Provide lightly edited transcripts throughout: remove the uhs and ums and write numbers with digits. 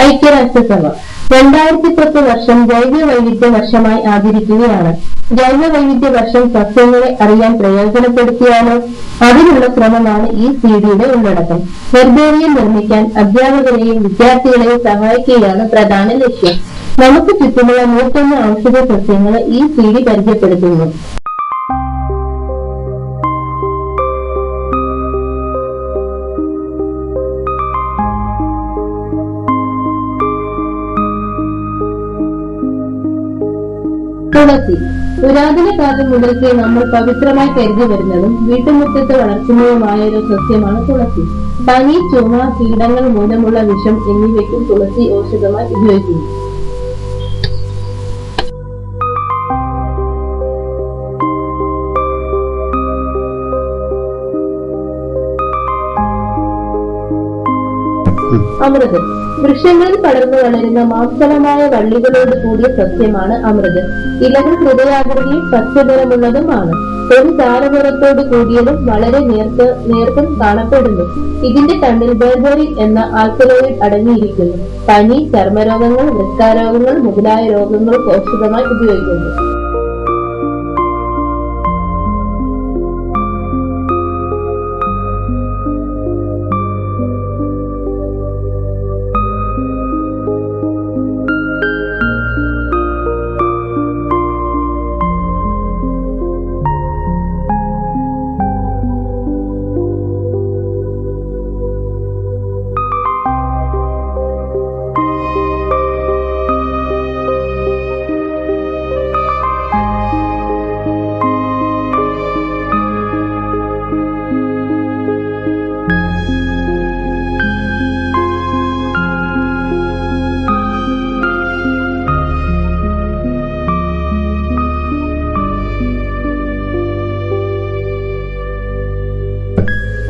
ഐക്യരാഷ്ട്രസഭ 2010 വർഷം ജൈവ വൈവിധ്യ വർഷമായി ആചരിക്കുകയാണ്. ജൈവ വൈവിധ്യ വർഷം സസ്യങ്ങളെ അറിയാൻ പ്രയോജനപ്പെടുത്തിയാലോ? അതിനുള്ള ശ്രമമാണ് ഈ സിഡിയുടെ ഉള്ളടക്കം. ഹെർബേറിയം നിർമ്മിക്കാൻ അധ്യാപകരെയും വിദ്യാർത്ഥികളെയും സഹായിക്കുകയാണ് പ്രധാന ലക്ഷ്യം. നമുക്ക് ചുറ്റുമുള്ള 101 ഔഷധ സസ്യങ്ങളെ ഈ സിഡി പരിചയപ്പെടുത്തുന്നു. തുളസി പുരാതന കാലം മുതൽക്കേ നമ്മൾ പവിത്രമായി കരുതി വരുന്നതും വീട്ടുമുറ്റത്ത് വളർത്തുന്നതുമായ ഒരു സസ്യമാണ് തുളസി. പനി, ചുമ, കീടങ്ങൾ മൂലമുള്ള വിഷം എന്നിവയ്ക്കും തുളസി ഔഷധമായി ഉപയോഗിക്കുന്നു. അമൃത് വൃക്ഷങ്ങളിൽ പടർന്നു വളരുന്ന മാംസളമായ വള്ളികളോട് കൂടിയ സസ്യമാണ് അമൃത്. ഇലകൾ ഹൃദയാകൃതിയും പച്ചനിറമുള്ളതുമാണ്. ഒരു താരനിറത്തോട് കൂടിയതും വളരെ നേർത്തും കാണപ്പെടുന്നു. ഇതിന്റെ തണ്ടിൽ ബെർബെറിൻ എന്ന ആൽക്കലോയിഡ് അടങ്ങിയിരിക്കുന്നു. പനി, ചർമ്മരോഗങ്ങൾ, വൃക്കാരോഗങ്ങൾ മുതലായ രോഗങ്ങൾക്ക് ഔഷധമായി ഉപയോഗിക്കുന്നു.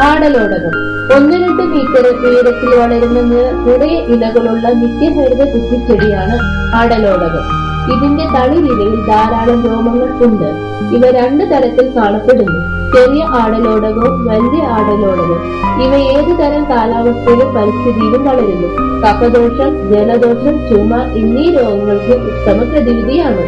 ആടലോടകം 1-2 മീറ്റർ ഉയരത്തിൽ വളരുന്ന നിറയെ ഇലകളുള്ള നിത്യഹരിത കുറ്റിച്ചെടിയാണ് ആടലോടകം. ഇതിന്റെ തളിരിലയിൽ ധാരാളം രോമങ്ങൾ ഉണ്ട്. ഇവ 2 തരത്തിൽ കാണപ്പെടുന്നു: ചെറിയ ആടലോടകവും വലിയ ആടലോടകവും. ഇവ ഏതു തരം കാലാവസ്ഥയിലും പരിസ്ഥിതിയിലും വളരുന്നു. കഫദോഷം, ജലദോഷം, ചുമ എന്നീ രോഗങ്ങൾക്ക് ഉത്തമ പ്രതിവിധിയാണ്.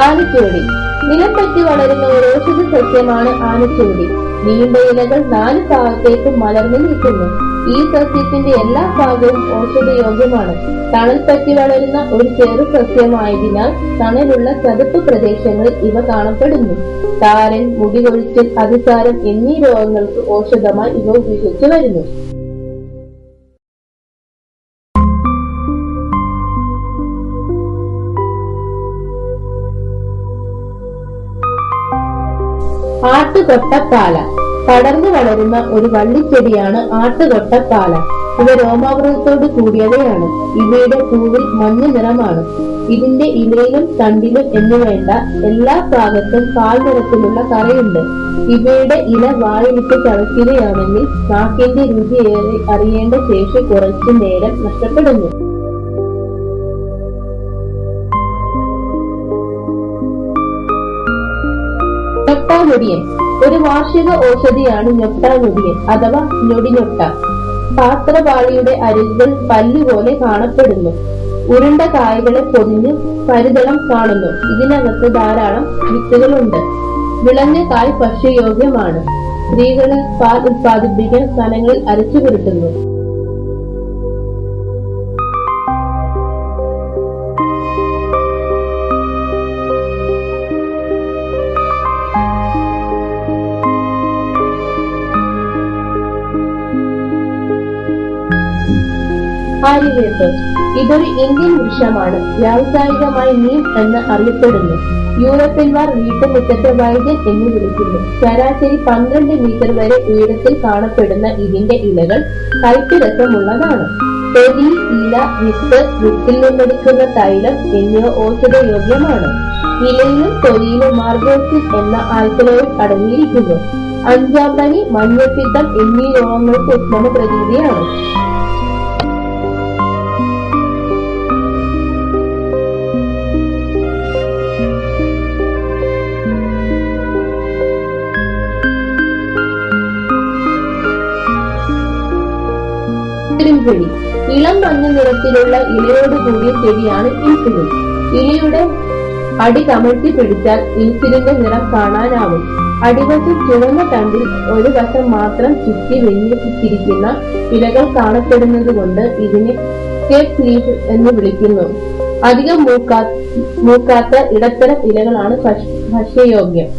ആനച്ചുവടി നിലംപറ്റി വളരുന്ന ഒരു ഔഷധ സസ്യമാണ് ആനച്ചുവടി. നീണ്ട ഇലകൾ 4 ഭാഗത്തേക്കും മലർന്നു നിൽക്കുന്നു. ഈ സസ്യത്തിന്റെ എല്ലാ ഭാഗവും ഔഷധയോഗ്യമാണ്. തണൽപ്പറ്റി വളരുന്ന ഒരു ചെറു സസ്യമായതിനാൽ തണലുള്ള ചതുപ്പ് പ്രദേശങ്ങളിൽ ഇവ കാണപ്പെടുന്നു. താരൻ, മുടികൊഴിച്ചിൽ, അതിസാരം എന്നീ രോഗങ്ങൾക്ക് ഔഷധമായി ഇവ ഉപയോഗിച്ചു വരുന്നു. ആട്ടുകൊട്ടപ്പാല പടർന്നു വളരുന്ന ഒരു വള്ളിച്ചെടിയാണ് ആട്ടുകൊട്ടപ്പാല. ഇവ രോമാവൃതത്തോട് കൂടിയവയാണ്. ഇവയുടെ പൂവിൽ മഞ്ഞ നിറമാണ്. ഇതിന്റെ ഇലയിലും തണ്ടിലും എന്നുവേണ്ട എല്ലാ ഭാഗത്തും പാൽ നിറത്തിലുള്ള കറയുണ്ട്. ഇവയുടെ ഇല വായിലിട്ട് ചവയ്ക്കുകയാണെങ്കിൽ നാക്കിന്റെ രുചി അറിയേണ്ട ശേഷി കുറച്ചു നേരം നഷ്ടപ്പെടുന്നു. ഞൊട്ടാഞൊടിയൻ ഒരു വാർഷിക ഔഷധിയാണ്. ഞൊട്ടാഞൊടിയൻ അഥവാ ഞൊടിഞ്ഞൊട്ട പാത്രപാളിയുടെ അരികുകൾ പല്ലുപോലെ കാണപ്പെടുന്നു. ഉരുണ്ട കായകളെ പൊതിഞ്ഞ് പരിതളം കാണുന്നു. ഇതിനകത്ത് ധാരാളം വിത്തുകളുണ്ട്. വിളഞ്ഞ കായ് ഭക്ഷ്യയോഗ്യമാണ്. സ്ത്രീകളെ പാൽ ഉത്പാദിപ്പിക്കാൻ സ്ഥലങ്ങളിൽ അരച്ചു പുരട്ടുന്നു. ആര്യവേപ്പ് ഇതൊരു ഇന്ത്യൻ വൃക്ഷമാണ്. വ്യാവസായികമായി നീം എന്ന് അറിയപ്പെടുന്നു. യൂറോപ്യന്മാർ വീട്ടുമുറ്റത്തെ വൈദ്യൻ എന്ന് വിളിക്കുന്നു. ശരാശരി 12 മീറ്റർ വരെ ഉയരത്തിൽ കാണപ്പെടുന്ന ഇതിന്റെ ഇലകൾ കയ്പുരസമുള്ളതാണ്. തൊലി, ഇല, വിത്ത്, വിത്തിൽ നിന്നെടുക്കുന്ന തൈലം എന്നിവ ഔഷധയോഗ്യമാണ്. ഇലയിലും തൊലിയിലും മാർഗോസിൻ എന്ന ആൽക്കലോയിഡ് അടങ്ങിയിരിക്കുന്നു. 5-ാം പനി, മഞ്ഞപ്പിത്തം എന്നീ രോഗങ്ങൾക്ക് ഉത്തമ പ്രതിവിധിയാണ്. ഇരുമ്പിഴി. ഇളം മഞ്ഞ നിറത്തിലുള്ള ഇലയോട് കൂടിയ ചെടിയാണ് ഇൻസുലിൻ. ഇലയുടെ അടി കമഴ്ത്തി പിടിച്ചാൽ ഇൻസുലിന്റെ നിറം കാണാനാവും. അടിവശം ചുവന്ന തണ്ടിൽ ഒരു വശം മാത്രം ചുറ്റി വിന്യസിച്ചിരിക്കുന്ന ഇലകൾ കാണപ്പെടുന്നത് കൊണ്ട് ഇതിനെ സ്റ്റെപ്പ് ലീഫ് എന്ന് വിളിക്കുന്നു. അധികം മൂക്കാത്ത ഇടത്തരം ഇലകളാണ് ഭക്ഷ്യയോഗ്യം.